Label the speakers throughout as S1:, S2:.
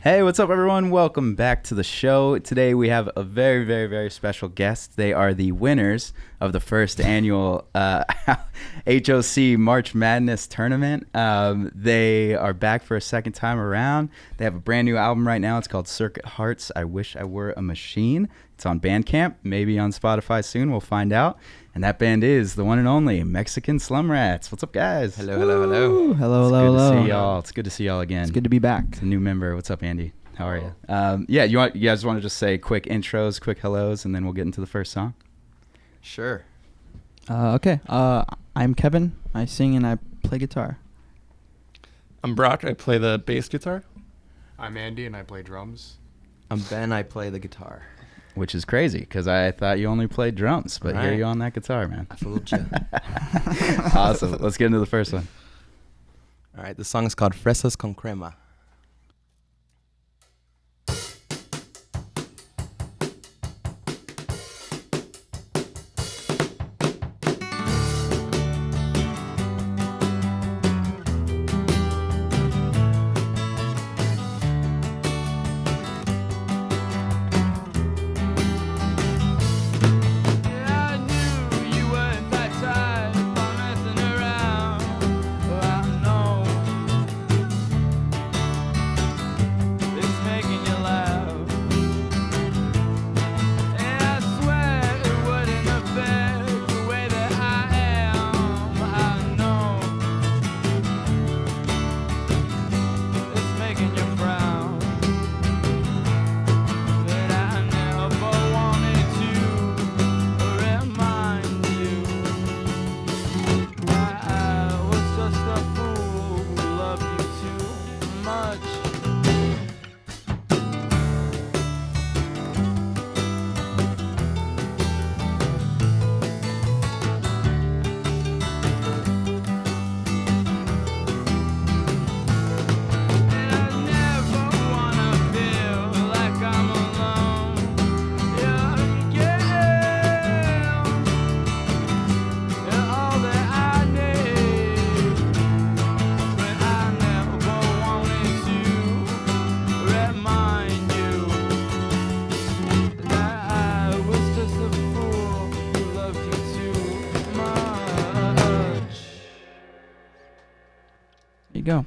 S1: Hey, what's up, everyone? Welcome back to the show. Today we have a very, very, very special guest. They are the winners of the first annual HOC March Madness tournament. They are back for a second time around. They have a brand new album right now. It's called Circuit Hearts. I Wish I Were a Machine. It's on Bandcamp, maybe on Spotify soon. We'll find out. And that band is the one and only Mexican Slum Rats. What's up, guys?
S2: Hello, hello, hello.
S3: Hello,
S1: It's
S3: hello,
S1: good
S3: hello.
S1: to see y'all. It's good to see y'all again.
S3: It's good to be back.
S1: It's a new member. What's up, Andy? How are you? You guys want to just say quick intros, quick hellos, and then we'll get into the first song?
S2: Sure.
S3: Okay. I'm Kevin. I sing and I play guitar.
S4: I'm Brock. I play the bass guitar.
S5: I'm Andy, and I play drums.
S2: I'm Ben. I play the guitar.
S1: Which is crazy, because I thought you only played drums, but here
S2: Right.
S1: you are on that guitar, man.
S2: I fooled you.
S1: Awesome. Let's get into the first one.
S2: All right, the song is called Fresas con Crema.
S3: There you go.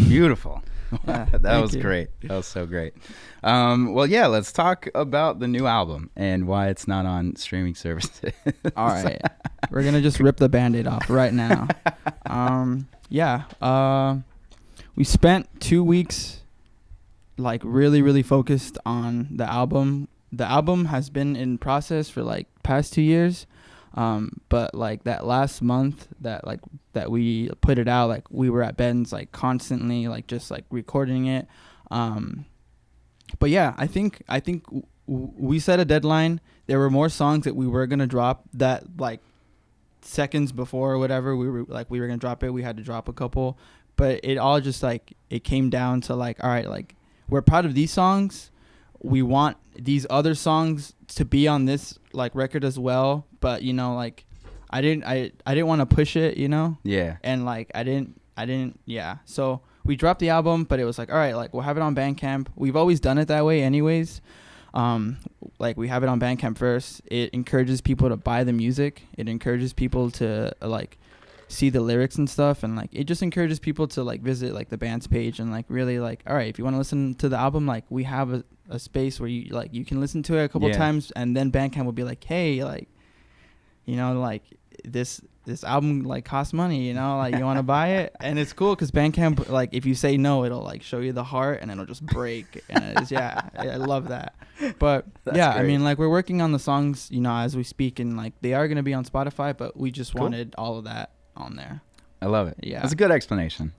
S1: Beautiful.
S3: Yeah,
S1: That
S3: thank
S1: was
S3: you.
S1: great. That was so great. Let's talk about the new album and why it's not on streaming services.
S3: All right. We're going to just rip the Band-Aid off right now. We spent 2 weeks like really, really focused on the album. The album has been in process for like past 2 years. But like that last month that we put it out, like we were at Ben's like constantly like just like recording it. But yeah, I think we set a deadline. There were more songs that we were going to drop that like seconds before or whatever we were going to drop it. We had to drop a couple, but it all just like, it came down to like, all right, like we're proud of these songs. We want these other songs to be on this like record as well, but you know, like I didn't want to push it, you know?
S1: Yeah.
S3: And like I didn't yeah. So we dropped the album, but it was like, all right, like we'll have it on Bandcamp. We've always done it that way anyways. Like we have it on Bandcamp first. It encourages people to buy the music. It encourages people to like see the lyrics and stuff, and like it just encourages people to like visit like the band's page and like really like, all right, if you want to listen to the album, like we have a space where you can listen to it a couple times, and then Bandcamp will be like, hey, like, you know, like this album like costs money, you know, like you want to buy it. And it's cool because Bandcamp, like if you say no, it'll like show you the heart and it'll just break. And it's I love that. But
S1: That's
S3: yeah,
S1: great.
S3: I mean, like we're working on the songs, you know, as we speak, and like they are going to be on Spotify, but we just wanted all of that on there.
S1: I love it.
S3: Yeah.
S1: That's a good explanation.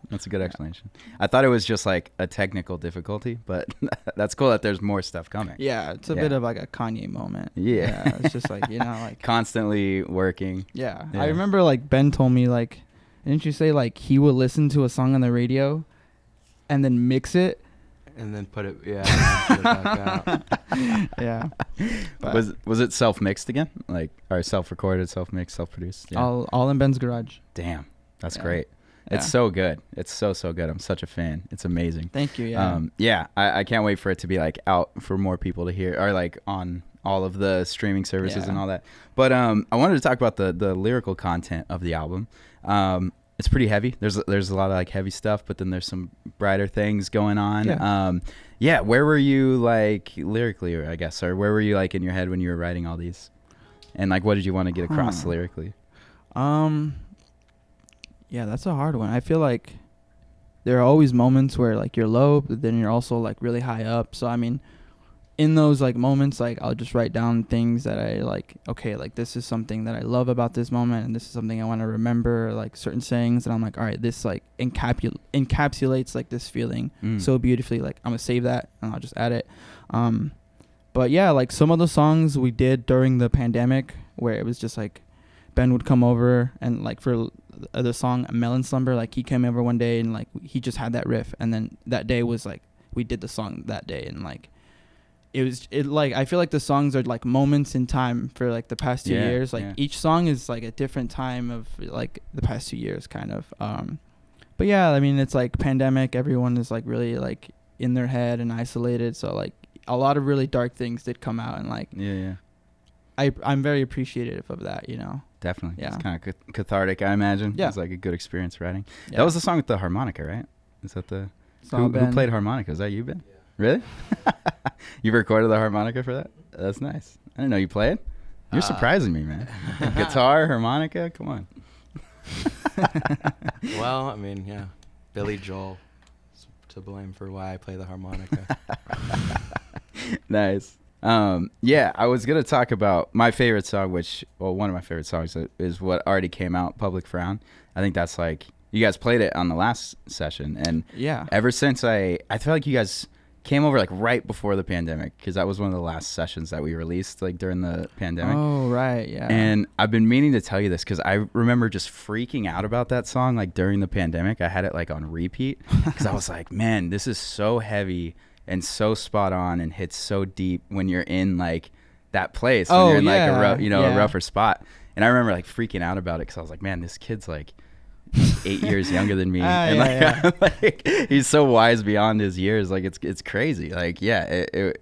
S1: I thought it was just like a technical difficulty, but that's cool that there's more stuff coming.
S3: Yeah, it's a bit of like a Kanye moment.
S1: Yeah.
S3: It's just like, you know, like
S1: Constantly working.
S3: yeah.
S1: Yeah.
S3: I remember like Ben told me like, didn't you say like he would listen to a song on the radio and then mix it?
S2: And then put it back out.
S3: Yeah. But
S1: Was it self-mixed again? Like, or self-recorded, self-mixed, self-produced? Yeah.
S3: all in Ben's garage.
S1: Damn. That's
S3: Yeah.
S1: great. It's so good. It's so good. I'm such a fan. It's amazing.
S3: Thank you. Yeah.
S1: I can't wait for it to be like out for more people to hear, or like on all of the streaming services and all that. But I wanted to talk about the lyrical content of the album. It's pretty heavy. There's a lot of like heavy stuff, but then there's some brighter things going on. Where were you like lyrically, or I guess, or where were you like in your head when you were writing all these? And like, what did you want to get across lyrically?
S3: Yeah, that's a hard one. I feel like there are always moments where like you're low, but then you're also like really high up. So I mean, in those like moments, like I'll just write down things that I like. Okay, like this is something that I love about this moment, and this is something I want to remember. Like certain sayings, and I'm like, all right, this like encapsulates like this feeling so beautifully. Like I'm gonna save that, and I'll just add it. But yeah, like some of the songs we did during the pandemic, where it was just like Ben would come over, and like for the song Melon, Slumber, like he came over one day and like he just had that riff, and then that day was like we did the song that day, and like it like I feel like the songs are like moments in time for like the past 2 years. Like each song is like a different time of like the past 2 years kind of. But yeah, I mean, it's like pandemic, everyone is like really like in their head and isolated, so like a lot of really dark things did come out, and like I'm very appreciative of that, you know.
S1: Definitely.
S3: Yeah.
S1: It's kind of cathartic, I imagine.
S3: Yeah.
S1: It's like a good experience writing.
S3: Yeah.
S1: That was the song with the harmonica, right? Is that the who played harmonica? Is that you, Ben? Yeah. Really? You recorded the harmonica for that? That's nice. I didn't know you played. You're surprising me, man. Guitar, harmonica, come on.
S2: Well, I mean, yeah, Billy Joel is to blame for why I play the harmonica.
S1: Nice. I was gonna talk about my favorite song, one of my favorite songs is what already came out, Public Frown. I think that's like, you guys played it on the last session, and ever since I feel like you guys came over like right before the pandemic, because that was one of the last sessions that we released like during the pandemic.
S3: Oh right, yeah.
S1: And I've been meaning to tell you this because I remember just freaking out about that song like during the pandemic. I had it like on repeat because I was like, man, this is so heavy and so spot on and hits so deep when you're in like that place, when you're in like a rougher spot. And I remember like freaking out about it because I was like, man, this kid's like 8 years younger than me, and like he's so wise beyond his years. Like it's crazy. Like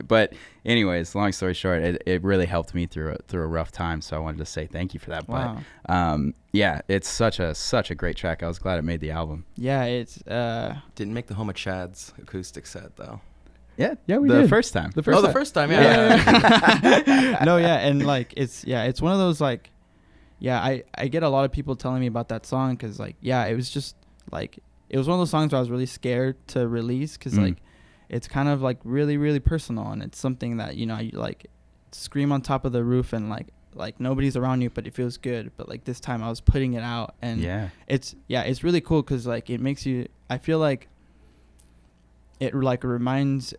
S1: but anyways, long story short, it really helped me through a rough time. So I wanted to say thank you for that.
S3: Wow.
S1: But it's such a great track. I was glad it made the album.
S3: Yeah, it's
S2: Didn't make the Home of Chad's acoustic set though.
S1: Yeah,
S3: we
S1: did.
S3: The
S1: first time.
S2: The first time, yeah.
S3: No, yeah, and like it's one of those like. Yeah, I get a lot of people telling me about that song because, like, it was just, like, it was one of those songs where I was really scared to release because, like, it's kind of, like, really, really personal, and it's something that, you know, you, like, scream on top of the roof and, like nobody's around you, but it feels good. But, like, this time I was putting it out, and it's really cool because, like, it makes you, I feel like it, like, reminds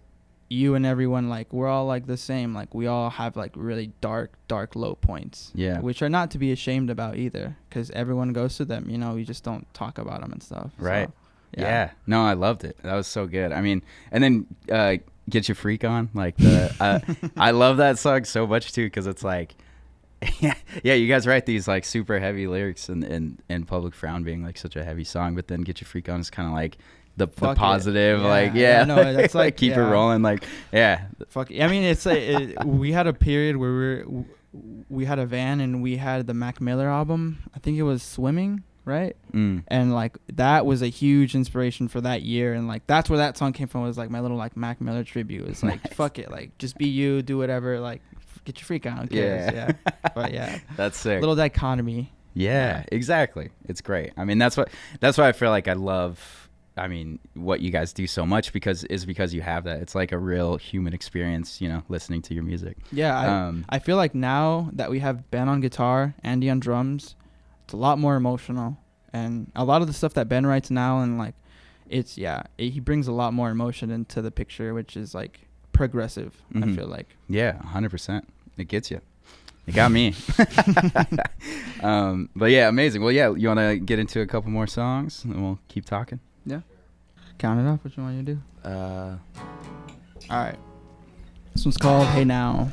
S3: you and everyone, like, we're all like the same, like we all have like really dark low points, which are not to be ashamed about either, because everyone goes through them, you know. You just don't talk about them and stuff,
S1: right? So, no, I loved it. That was so good. I mean, and then Get Your Freak On, like the I love that song so much too, because it's like you guys write these like super heavy lyrics, and Public Frown being like such a heavy song, but then Get Your Freak On is kind of like the positive, no, that's like keep it rolling, like
S3: fuck it. I mean, it's we had a period where we had a van and we had the Mac Miller album. I think it was Swimming, right? And like that was a huge inspiration for that year, and like that's where that song came from. It was like my little like Mac Miller tribute. It's like nice. Fuck it, like just be you, do whatever, like get your freak on. Who cares? But
S1: that's sick.
S3: Little dichotomy.
S1: Yeah, exactly. It's great. I mean, that's why I feel like I love. I mean, what you guys do so much because you have that. It's like a real human experience, you know, listening to your music.
S3: Yeah, I feel like now that we have Ben on guitar, Andy on drums, it's a lot more emotional. And a lot of the stuff that Ben writes now, and like, he brings a lot more emotion into the picture, which is like progressive, I feel like.
S1: Yeah, 100%. It gets you. It got me. But yeah, amazing. Well, you want to get into a couple more songs and we'll keep talking?
S3: Yeah. Count it off. What you want to do? All right. This one's called Hey Now.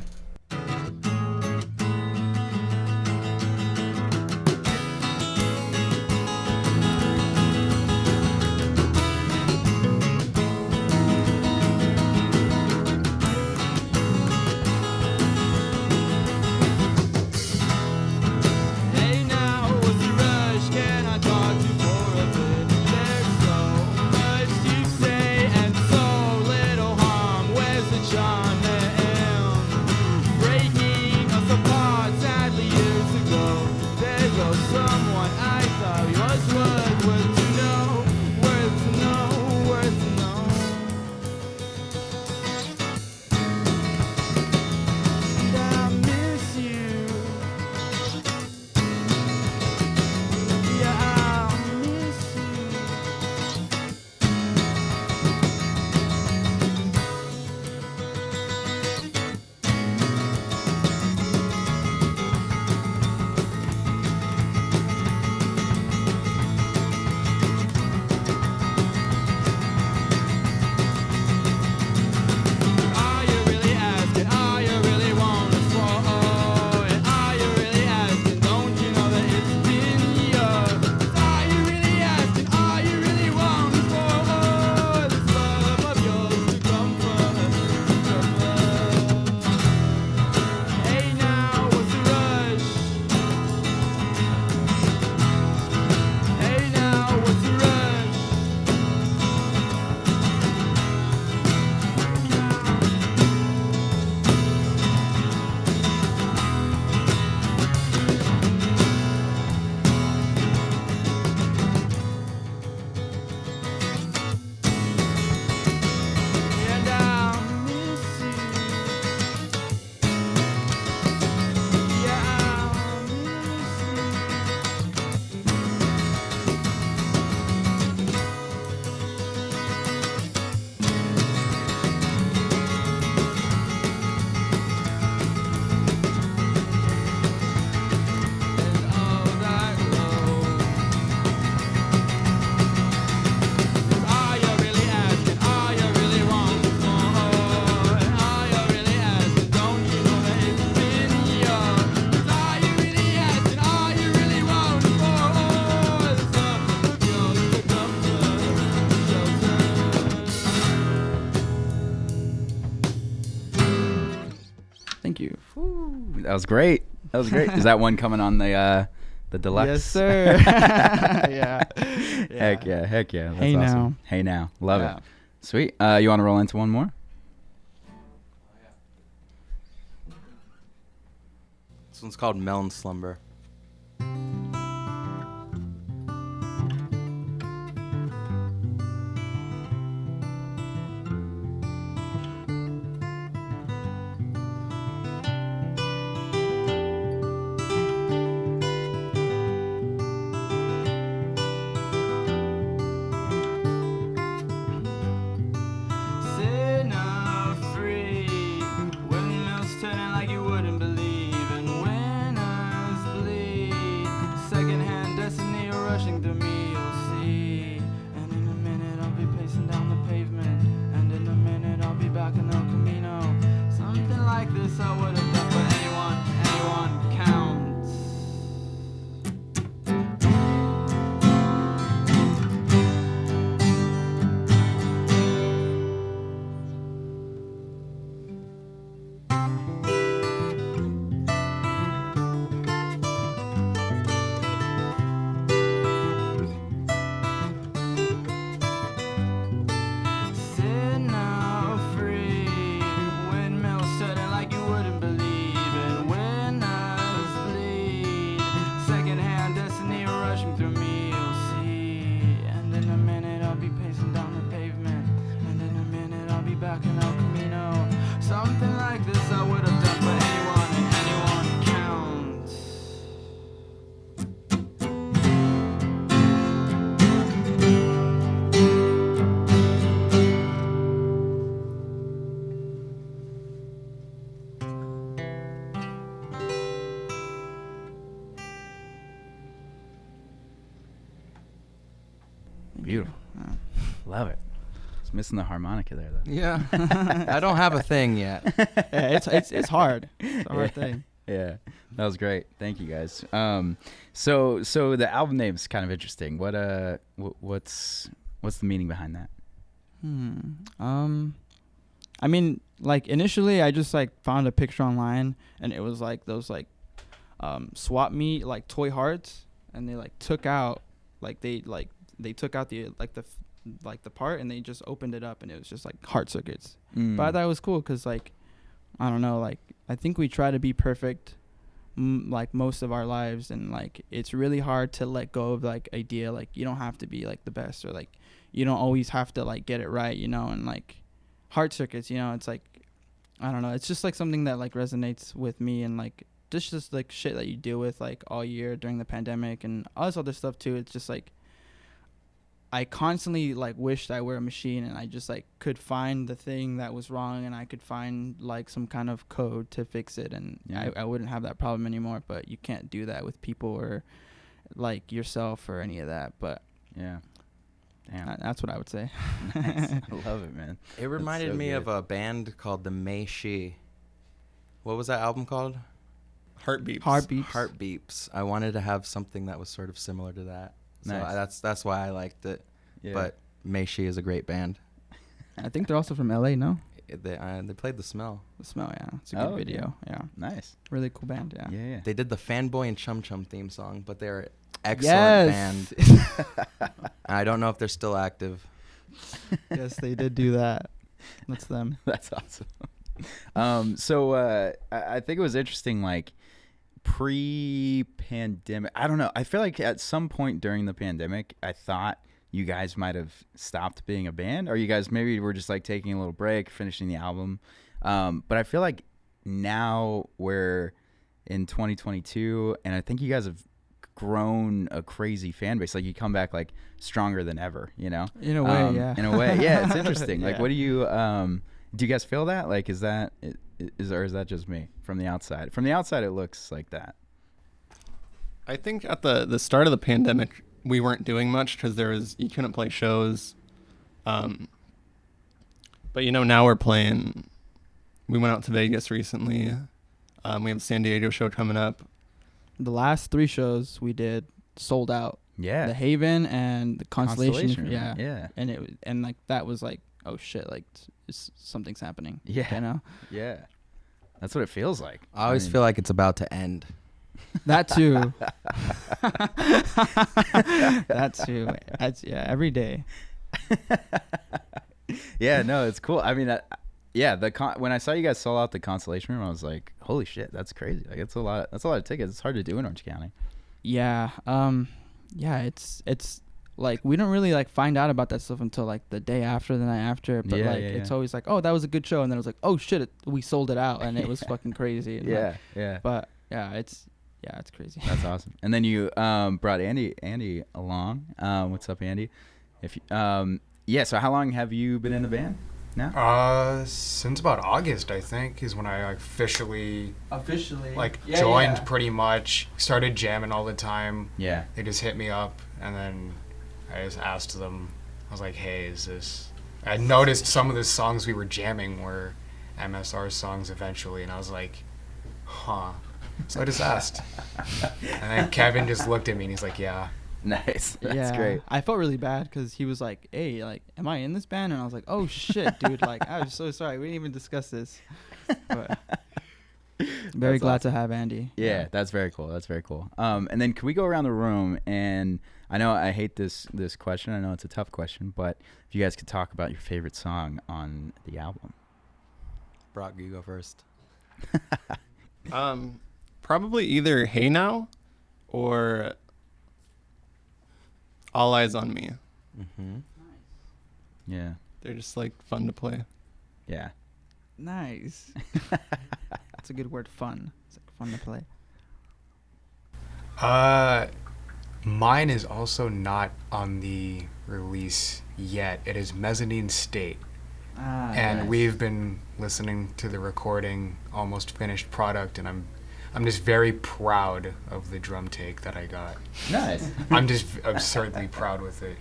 S1: was great. That was great. Is that one coming on the deluxe?
S3: Yes, sir. Yeah.
S1: Heck yeah. Heck yeah. That's
S3: Hey
S1: awesome.
S3: Now.
S1: Hey Now. Love
S3: Yeah.
S1: it. Sweet. You want to roll into one more?
S2: This one's called Melon Slumber.
S3: Sit now free, windmills turning like you wouldn't believe, and winners bleed. Secondhand destiny rushing through me, you'll see. And in a minute I'll be pacing down the pavement, and in a minute I'll be back in El Camino. Something like this I would have done for anyone counts. Sit now free, windmills turning like you wouldn't believe, and winners bleed. Secondhand destiny rushing through me, you'll see. And in a minute I'll be pacing down the pavement, and in a minute I'll be back in El Camino. Something like this I would have done for anyone, and anyone counts.
S1: Beautiful. Love it. It's missing the harmonica there, though.
S2: Yeah. I don't have a thing yet.
S3: Yeah, it's hard. It's a hard thing.
S1: Yeah, that was great. Thank you guys. So the album name is kind of interesting. What's the meaning behind that?
S3: I mean, like initially I just like found a picture online, and it was like those like swap meet like toy hearts, and they like took out like they took out the the part, and they just opened it up, and it was just like heart circuits. But I thought it was cool because like I don't know, like I think we try to be perfect like most of our lives, and like it's really hard to let go of like idea like you don't have to be like the best, or like you don't always have to like get it right, you know. And like heart circuits, you know, it's like I don't know, it's just like something that like resonates with me, and like just like shit that you deal with like all year during the pandemic and all this other stuff too. It's just like I constantly like wished I were a machine, and I just like could find the thing that was wrong, and I could find like some kind of code to fix it, and
S1: Yeah.
S3: I wouldn't have that problem anymore. But you can't do that with people or like yourself or any of that. But
S1: Yeah. Damn.
S3: that's what I would say.
S1: Nice. I love it, man.
S2: It reminded
S1: so
S2: me
S1: good.
S2: of a band called the May She. What was that album called?
S4: Heartbeats.
S3: Heartbeats.
S2: Heartbeeps. I wanted to have something that was sort of similar to that. So
S1: Nice.
S2: that's why I liked it.
S1: Yeah.
S2: But May She is a great band.
S3: I think they're also from LA, no?
S2: They played The Smell.
S3: The Smell, yeah. It's a good
S1: Oh,
S3: video. Yeah.
S1: Nice.
S3: Really cool band, yeah.
S1: Yeah.
S2: They did the Fanboy and Chum Chum theme song, but they're an excellent
S3: Yes.
S2: band. I don't know if they're still active.
S3: Yes, they did do that. That's them.
S1: That's awesome. So I think it was interesting, like pre-pandemic. I don't know. I feel like at some point during the pandemic, I thought you guys might have stopped being a band, or you guys maybe were just like taking a little break, finishing the album. But I feel like now we're in 2022, and I think you guys have grown a crazy fan base. Like you come back like stronger than ever, you know?
S3: In a way, yeah.
S1: In a way, yeah. It's interesting. Like,
S3: Yeah.
S1: what do you guys feel that? Like, is that or is that just me from the outside? From the outside, it looks like that.
S4: I think at the start of the pandemic, we weren't doing much because you couldn't play shows. But you know, now we're playing. We went out to Vegas recently. We have a San Diego show coming up.
S3: The last 3 shows we did sold out.
S1: Yeah.
S3: The Haven and the Constellation.
S1: Room.
S3: Yeah.
S1: Yeah.
S3: And like that was like, oh shit, like something's happening.
S1: Yeah.
S3: You know?
S1: Yeah. That's what it feels like.
S2: I always
S1: mean,
S2: feel like it's about to end.
S3: That too. That too. That's every day.
S1: Yeah, no, it's cool. I mean, when I saw you guys sold out the Constellation Room, I was like, holy shit, that's crazy. Like, it's a lot. That's a lot of tickets. It's hard to do in Orange County.
S3: Yeah. Yeah. It's like we don't really like find out about that stuff until like the day after, the night after. But it's always like, oh, that was a good show, and then it was like, oh shit, we sold it out, and it was fucking crazy. And
S1: Yeah.
S3: But it's crazy.
S1: That's awesome. And then you brought Andy along. What's up, Andy? So how long have you been in the band now?
S5: Since about August, I think, is when I officially
S3: Officially
S5: joined pretty much. Started jamming all the time.
S1: Yeah.
S5: They just hit me up, and then I just asked them. I was like, "Hey, is this?" I noticed some of the songs we were jamming were MSR songs eventually, and I was like, "Huh." So I just asked, and then Kevin just looked at me and he's like, "Yeah."
S1: Nice. That's great.
S3: I felt really bad because he was like, hey, like, am I in this band? And I was like, oh shit, dude, like, I'm so sorry, we didn't even discuss this. But very glad to have Andy.
S1: Yeah, that's very cool. And then can we go around the room, and I know I hate this question, I know it's a tough question, but if you guys could talk about your favorite song on the album.
S2: Brock, you go first.
S4: Probably either Hey Now or All Eyes on Me.
S2: Mm-hmm.
S1: Yeah.
S4: They're just like fun to play.
S1: Yeah.
S3: Nice. That's a good word, fun. It's like fun to play.
S5: Mine is also not on the release yet. It is Mezzanine State. And
S3: nice.
S5: we've been listening to the recording, almost finished product, and I'm just very proud of the drum take that I got.
S1: Nice.
S5: I'm just absurdly proud with it.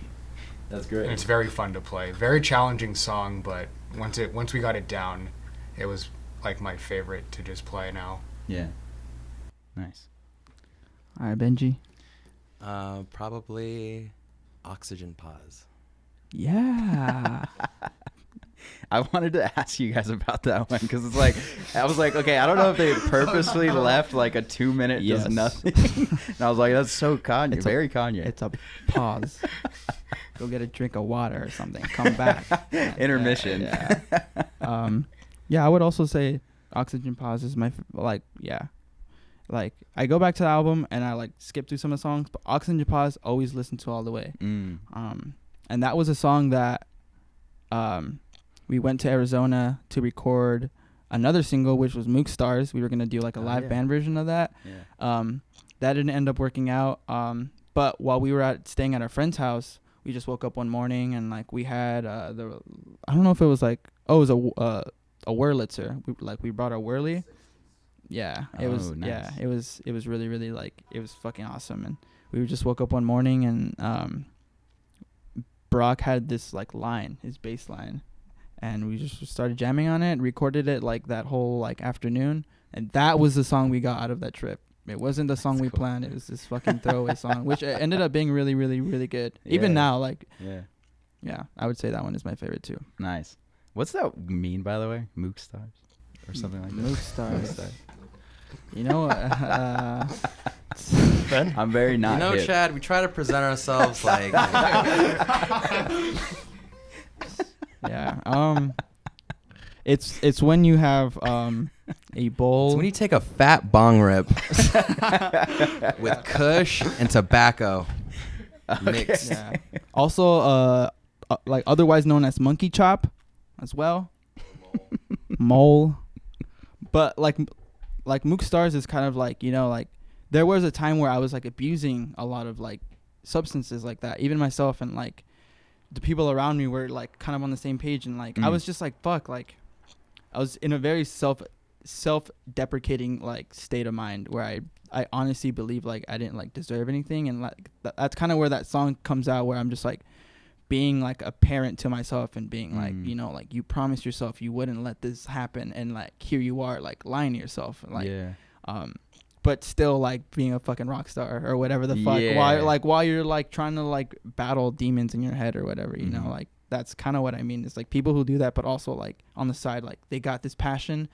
S1: That's great.
S5: And it's very fun to play. Very challenging song, but once we got it down, it was like my favorite to just play now.
S1: Yeah. Nice.
S3: All right, Benji.
S2: Probably Oxygen Pause.
S3: Yeah.
S1: I wanted to ask you guys about that one because it's like, I was like, okay, I don't know if they purposely left like a 2-minute
S3: Yes.
S1: does nothing. And I was like, that's so Kanye, very Kanye.
S3: It's a pause. Go get a drink of water or something. Come back.
S1: Intermission.
S3: Yeah, I would also say Oxygen Pause is my like I go back to the album and I like skip through some of the songs, but Oxygen Pause always listen to all the way. And that was a song that we went to Arizona to record another single, which was Mook Stars. We were gonna do like a live band version of that.
S1: Yeah.
S3: That didn't end up working out. But while we were staying at our friend's house, we just woke up one morning and like we had I don't know if it was like it was a Wurlitzer. We brought our Whirly. Yeah, it was
S1: nice.
S3: yeah, it was really really like it was fucking awesome. And we just woke up one morning and Brock had this like line, his bass line, and we just started jamming on it, recorded it like that whole like afternoon, and that was the song we got out of that trip. It wasn't the song we planned. It was this fucking throwaway song, which ended up being really, really, really good. Even now, like, yeah, I would say that one is my favorite too.
S1: Nice. What's that mean, by the way? Mook Stars or something like that?
S3: Mook Stars. You know,
S4: Ben?
S1: I'm very not hip.
S2: Chad, we try to present ourselves like...
S3: Yeah. It's when you have a bowl.
S2: It's when you take a fat bong rip with kush and tobacco mixed.
S3: Yeah. Also, like otherwise known as monkey chop, as well. Mole. But like Mook Stars is kind of like, you know, like there was a time where I was like abusing a lot of like substances like that, even myself, and like the people around me were like kind of on the same page, and like I was just like fuck, like I was in a very self-deprecating like state of mind where I honestly believe like I didn't like deserve anything, and like that's kind of where that song comes out, where I'm just like being like a parent to myself and being like, you know, like you promised yourself you wouldn't let this happen, and like here you are like lying to yourself, and like but still like being a fucking rock star or whatever the fuck, while you're like trying to like battle demons in your head or whatever, you know, like that's kind of what I mean. It's like people who do that, but also like on the side, like they got this passion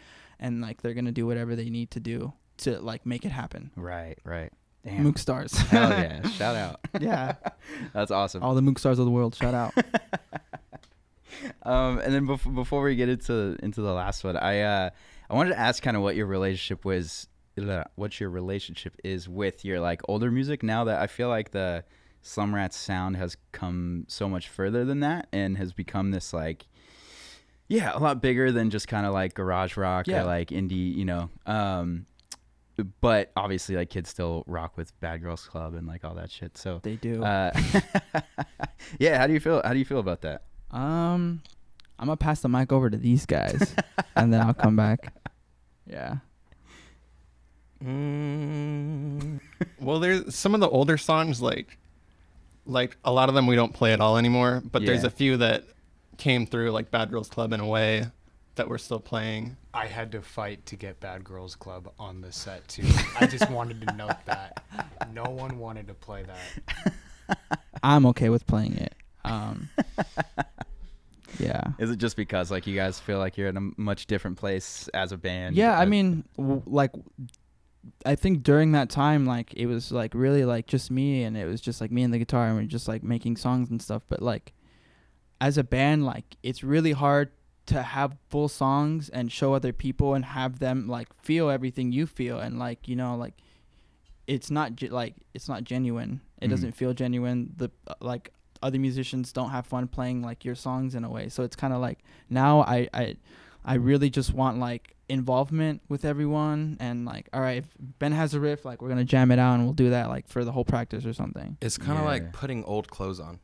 S3: and like they're gonna do whatever they need to do to like make it happen.
S1: Right. Damn.
S3: Mook stars.
S1: Hell yeah! Shout out.
S3: Yeah.
S1: That's awesome.
S3: All the Mook stars of the world, shout out.
S1: And then before we get into the last one, I wanted to ask kind of what your relationship is with your like older music, now that I feel like the Slum Rats sound has come so much further than that and has become this like, a lot bigger than just kind of like garage rock or like indie, you know. But obviously like kids still rock with Bad Girls Club and like all that shit. So
S3: They do.
S1: yeah, how do you feel about that?
S3: I'm gonna pass the mic over to these guys, and then I'll come back. Yeah.
S4: Well, there's some of the older songs, like a lot of them we don't play at all anymore, but there's
S1: Yeah.
S4: a few that came through, like Bad Girls Club in a way, that we're still playing.
S5: I had to fight to get Bad Girls Club on the set too. I just wanted to note that no one wanted to play that.
S3: I'm okay with playing it. Yeah.
S1: Is it just because like you guys feel like you're in a much different place as a band?
S3: Yeah, I mean, I think during that time, like, it was, like, really, like, just me, and it was just, like, me and the guitar, and we're just, like, making songs and stuff. But, like, as a band, like, it's really hard to have full songs and show other people and have them, like, feel everything you feel. And, like, you know, like, it's not, it's not genuine. It doesn't feel genuine. Like, other musicians don't have fun playing, like, your songs in a way. So it's kind of, like, now I really just want like involvement with everyone, and like, all right, if Ben has a riff, like we're gonna jam it out and we'll do that like for the whole practice or something.
S2: It's kind of like putting old clothes on.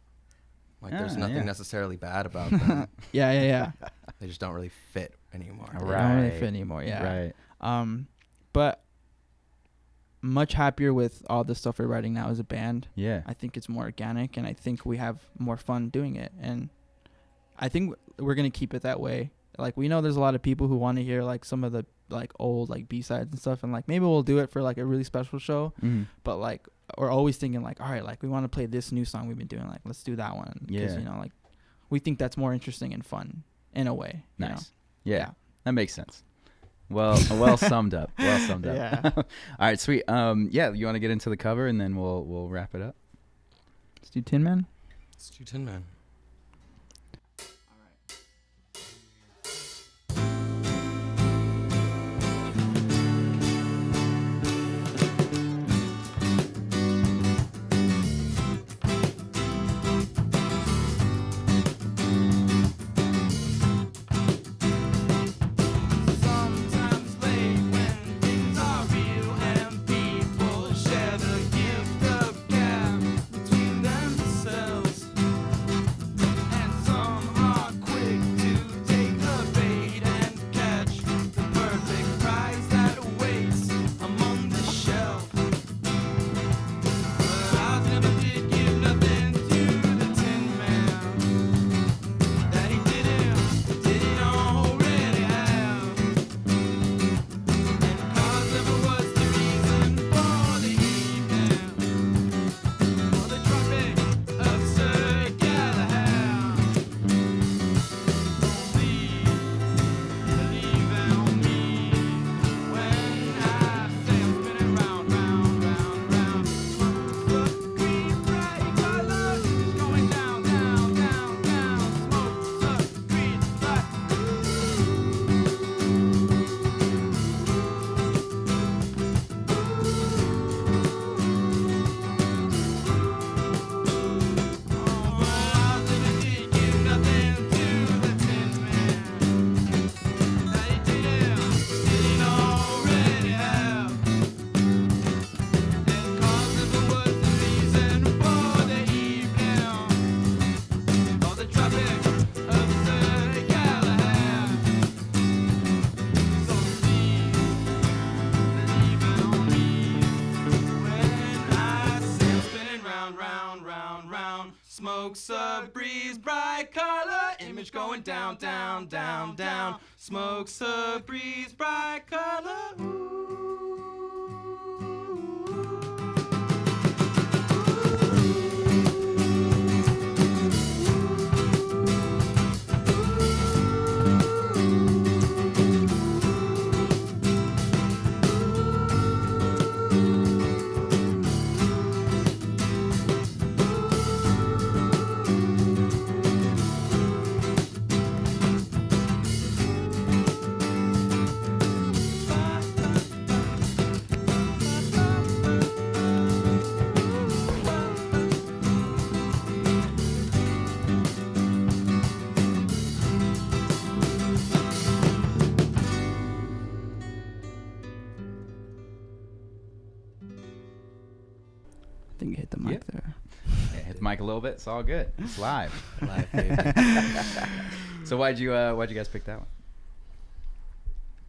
S2: Like there's nothing necessarily bad about them.
S3: Yeah.
S2: They just don't really fit anymore.
S3: They don't really fit anymore. Yeah.
S1: Right.
S3: But much happier with all the stuff we're writing now as a band.
S1: Yeah.
S3: I think it's more organic, and I think we have more fun doing it, and I think we're gonna keep it that way. Like, we know there's a lot of people who want to hear like some of the like old like B-sides and stuff, and like maybe we'll do it for like a really special show. But like we're always thinking like, all right, like we want to play this new song we've been doing, like let's do that one, because you know, like we think that's more interesting and fun in a way.
S1: Nice.
S3: You know?
S1: Yeah, that makes sense. Well summed up. Well summed up.
S3: Yeah.
S1: All right, sweet. Yeah, you want to get into the cover and then we'll wrap it up.
S3: Let's do Tin Man.
S2: Let's do Tin Man. Smokes a breeze, bright color, image going down, down, down, down. Smokes a breeze, bright color.
S3: think you hit the mic there.
S1: Yeah, hit the mic a little bit. It's all good. It's live.
S6: Live, baby.
S1: So why'd you guys pick that one?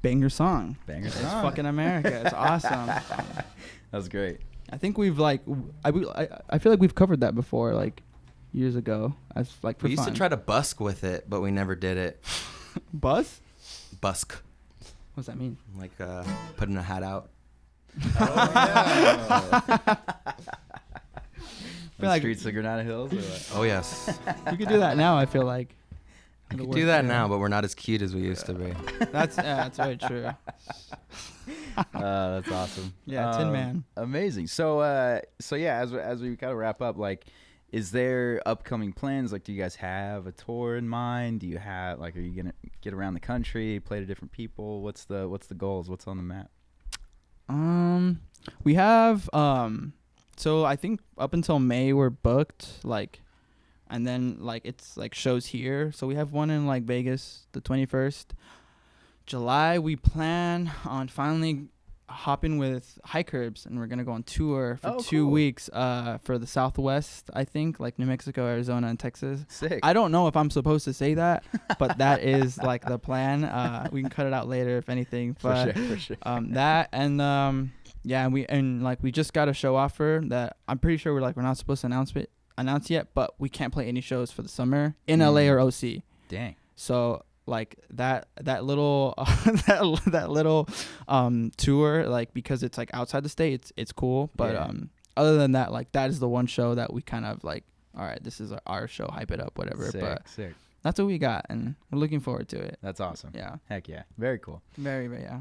S3: Banger song.
S1: Banger
S3: It's
S1: song.
S3: fucking America. It's awesome.
S1: That was great.
S3: I think we've like I feel like we've covered that before, like years ago. As like for
S6: We used to
S3: fun.
S6: try to busk with it, but we never did it.
S3: Buzz.
S6: Busk,
S3: What's that mean?
S6: like putting a hat out.
S1: The
S3: like-
S1: streets of Granada Hills. Or what?
S6: Oh yes,
S3: We could do that now. I feel like.
S6: we
S3: It'll
S6: could do
S3: work
S6: that
S3: too.
S6: now, but we're not as cute as we used to be.
S3: That's very true.
S1: That's awesome.
S3: Yeah, Tin Man.
S1: Amazing. So yeah, as we kind of wrap up, like, is there upcoming plans? Like, do you guys have a tour in mind? Do you have like, are you gonna get around the country, play to different people? What's the goals? What's on the map?
S3: We have so I think up until May we're booked, like, and then like it's like shows here. So we have one in like Vegas the 21st. July we plan on finally hopping with Hike Herbs, and we're gonna go on tour for 2
S1: cool.
S3: weeks for the Southwest, I think, like New Mexico, Arizona, and Texas.
S1: Sick.
S3: I don't know if I'm supposed to say that, but that is like the plan. We can cut it out later if anything. But
S1: for sure.
S3: that and yeah, we just got a show offer that I'm pretty sure we're not supposed to announce yet, but we can't play any shows for the summer in LA or OC.
S1: Dang.
S3: So like that little that little tour, like, because it's like outside the state, it's cool, but
S1: Yeah.
S3: other than that, like, that is the one show that we kind of like, all right, this is our show, hype it up, whatever.
S1: Sick.
S3: But
S1: Sick.
S3: that's what we got, and we're looking forward to it.
S1: That's awesome.
S3: Yeah,
S1: Heck yeah. Very cool.
S3: very yeah.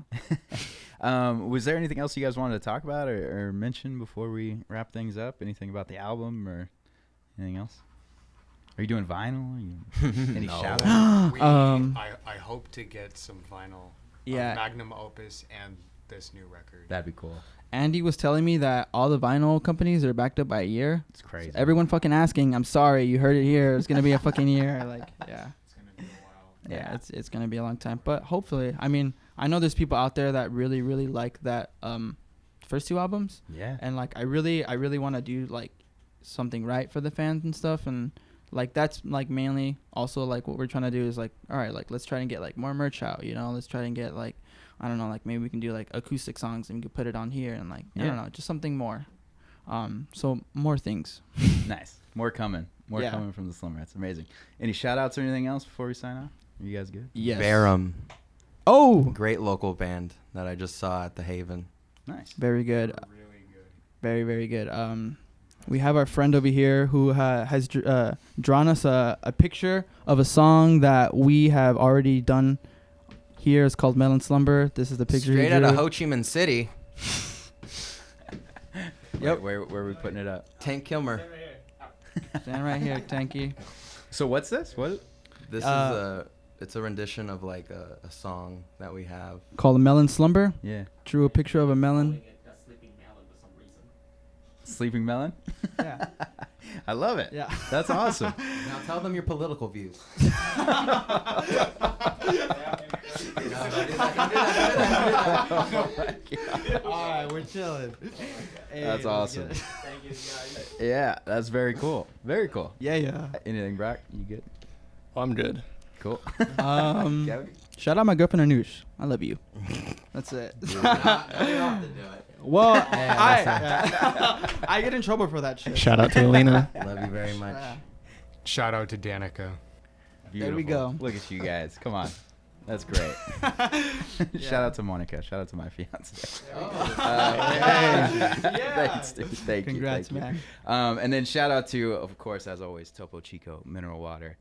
S1: Was there anything else you guys wanted to talk about or mention before we wrap things up? Anything about the album or anything else? Are you doing vinyl? Any
S6: No.
S1: shout outs?
S5: I hope to get some vinyl.
S3: Yeah.
S5: Magnum opus and this new record.
S1: That'd be cool.
S3: Andy was telling me that all the vinyl companies are backed up by a year.
S1: It's crazy.
S3: Everyone fucking asking. I'm sorry, you heard it here. It's gonna be a fucking year. Like, yeah.
S5: It's gonna be a while.
S3: Yeah, it's gonna be a long time, but hopefully, I mean, I know there's people out there that really like that first two albums,
S1: Yeah.
S3: and like I really want to do like something right for the fans and stuff, and like that's like mainly also like what we're trying to do is like, all right, like let's try and get like more merch out, let's try and get like, I don't know, like maybe we can do like acoustic songs and we can put it on here and like, I
S1: Yeah.
S3: don't know, just something more. So more things.
S1: Nice. More coming. More
S3: Yeah.
S1: coming from the Slum Rats. Amazing. Any shout outs or anything else before we sign off? Are you guys good?
S3: Yes.
S6: Barum,
S3: Oh,
S6: great local band that I just saw at the Haven.
S1: Nice.
S3: very good.
S5: Really good.
S3: Very, very good. We have our friend over here who has drawn us a picture of a song that we have already done here. It's called Melon, Slumber. This is the picture.
S6: Straight
S3: he
S6: out of
S3: drew.
S6: Ho Chi Minh City.
S1: Yep. Where are we putting it up?
S6: Tank Kilmer.
S3: Stand right here, Tanky.
S1: So what's this? What?
S6: This it's a rendition of like a song that we have.
S3: Called Melon, Slumber.
S1: Yeah.
S3: Drew a picture of a melon.
S1: Sleeping Melon?
S3: Yeah.
S1: I love it.
S3: Yeah.
S1: That's awesome.
S6: Now tell them your political views.
S3: All right, we're chilling.
S1: That's awesome. Yeah, that's very cool. Very cool.
S3: Yeah.
S1: Anything, Brock? You good?
S4: Oh, I'm good.
S1: Cool.
S3: Shout out my girlfriend Anush. I love you. That's it. Well, I get in trouble for that shit.
S4: Shout out to Alina.
S6: Love you very much.
S5: Shout out to Danica.
S3: There we
S1: Beautiful.
S3: go.
S1: Look at you guys. Come on. That's great. Shout out to Monica. Shout out to my fiance. Thanks, dude. Thank you.
S3: Congrats,
S1: thank you.
S3: man.
S1: And then shout out to, of course, as always, Topo Chico Mineral Water.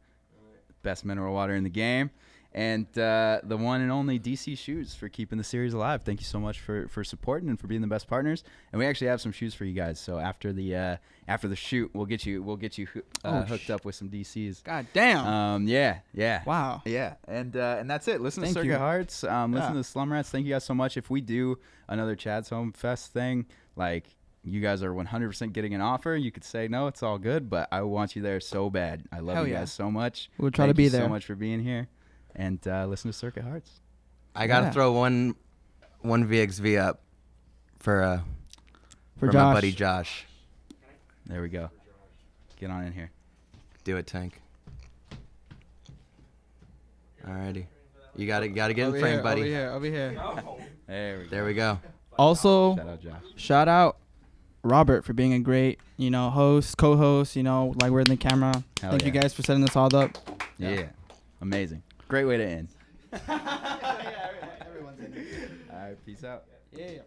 S1: Best mineral water in the game. And the one and only DC Shoes for keeping the series alive. Thank you so much for supporting and for being the best partners. And we actually have some shoes for you guys. So after the shoot, we'll get you hooked up with some DCs.
S3: God damn.
S1: Yeah.
S3: Wow.
S1: Yeah, and that's it. Listen to
S3: Thank
S1: Circuit
S3: you.
S1: Hearts. Listen to the Slum Rats. Thank you guys so much. If we do another Chad's Home Fest thing, like, you guys are 100% getting an offer, you could say no, it's all good, but I want you there so bad. I love
S3: Hell
S1: you
S3: yeah.
S1: guys so much.
S3: We'll try to
S1: Thank
S3: be
S1: you
S3: there.
S1: so much for being here, and listen to Circuit Hearts.
S6: I gotta
S3: Yeah.
S6: throw one VXV up for
S3: For
S6: my
S3: Josh.
S6: buddy Josh.
S1: There we go. Get on in here.
S6: Do it, Tank. Alrighty. You gotta get in frame, buddy.
S3: Over here.
S1: There we go.
S6: There we go.
S3: Also,
S1: Shout out, Josh.
S3: shout out Robert for being a great, host, co-host, like we're in the camera.
S1: Hell
S3: Thank you
S1: yeah.
S3: guys for setting this all up.
S1: Yeah. Amazing. Great way to end.
S3: Everyone's in it.
S1: All right. Peace out.
S3: Yeah.